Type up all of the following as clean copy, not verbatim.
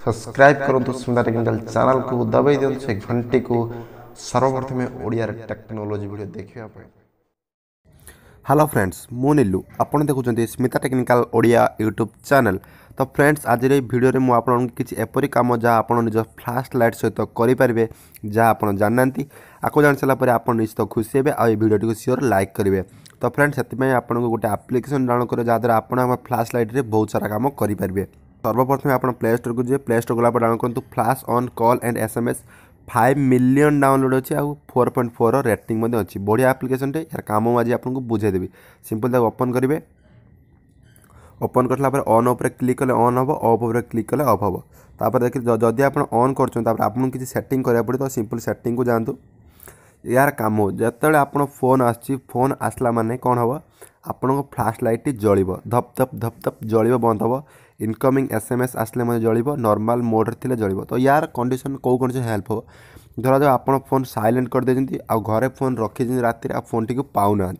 Subscribe करंतु Smita technical channel को दबाई दियंतु से घंटी को सर्वप्रथम ओडिया टेक्नोलोजी वीडियो देखिया पाए। हेलो फ्रेंड्स मु नीलू आपण देखुछन्ती Smita technical Odia YouTube channel. तो फ्रेंड्स आज वीडियो रे मु आपन किछि एपरि काम जहाँ आपन निज फ्लैश लाइट सहित करि परिबे जहाँ आपन जाननांती आको जान सला परे आपन निश्चित खुशी हेबे आ वीडियो को शेयर लाइक करिवे। तो फ्रेंड्स सेति आपन गोटे एप्लिकेशन डाउनलोड करे जहाँ द्वारा आपन हमर फ्लैश लाइट रे बहुत सारा काम करि परिबे। सर्वप्रथम आप प्ले स्टोर को जे प्ले स्टोर गला डाउनलोड करूँ flash on call and SMS 5 million download अच्छी आउ 4.4 रेटिंग अच्छी बढ़िया एप्लिकेशन टे यार काम आज आपको बुझेदेवी। सिंपल ओपन करेंगे ओपन कर ऑन उपर क्लिक कले ऑन हम ऑफ उपर क्लिक कले ऑफ हम तापर देखिए जदि आप ऑन कर किसी सेटिंग करा पड़े तो सिंपल सेटिंग को जातु यार काम हो जिते आप फोन फोन आसला माने कौन हम आपण फ्लैश लाइट जल धप धप धप धप जल बंद हम इनकमिंग एसएमएस आसले मैं जल नॉर्मल मोड रे जल। तो यार कंडीशन कौ कंडीशन हेल्प हो धरा जाओ आप फोन साइलेंट कर देते आ घरे फोन रखी राति आ फोन टी पाऊना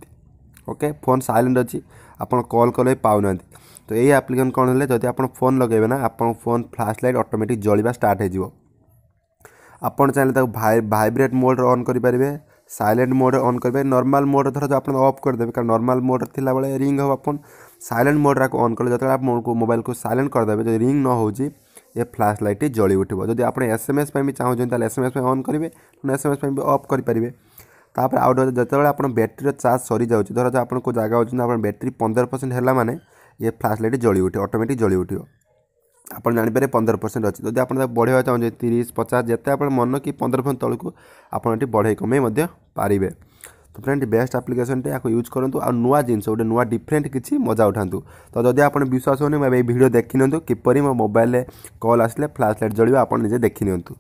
ओके फोन साइलेंट अच्छी आप कॉल कले पाऊना। तो यही एप्लिकेशन कौन है जब आप फोन लगे ना आप फोन फ्लैश लाइट ऑटोमेटिक जलिबा स्टार्ट हो आपन चाहिए भाइब्रेट मोड ऑन करेंगे साइलेंट मोड ऑन करेंगे नॉर्मल मोड धर जो आप ऑफ करदेवे कारण नॉर्मल मोड थी बेले रिंग हम आप साइलेंट मोड ऑन कले जो आप मोबाइल को साइलेंट करदेवे जो रिंग न हो ये फ्लैश लाइट जली उठो। जब आप एसएमएस भी चाहते एसएमएस ऑन करेंगे एसएमएस भी ऑफ करेंगे। तापर आउट जो आप बैटेरी चार्ज सरी जाऊँ धर जो आप जगह हो बैटेरी 15% है माने ये फ्लैश लाइट जली उठे ऑटोमेटिक जली उठो आप जापर 15% अच्छी जब आप बढ़ावा चाहते 30-50 जिते आप मन कि 15% तौक आप बढ़े कमे पारे। तो फ्रेंड बेस्ट एप्लिकेशन टे यूज करूँ आ नुआ जिनस गोटे नुआ डिफरेंट किसी मजा उठातु। तो जब आप विश्वास होनी मैं वीडियो देखी नियंतु किपरि मो मोबाइल कॉल आसले फ्लैश लाइट जलिबा आप निजे देखी नियंतु।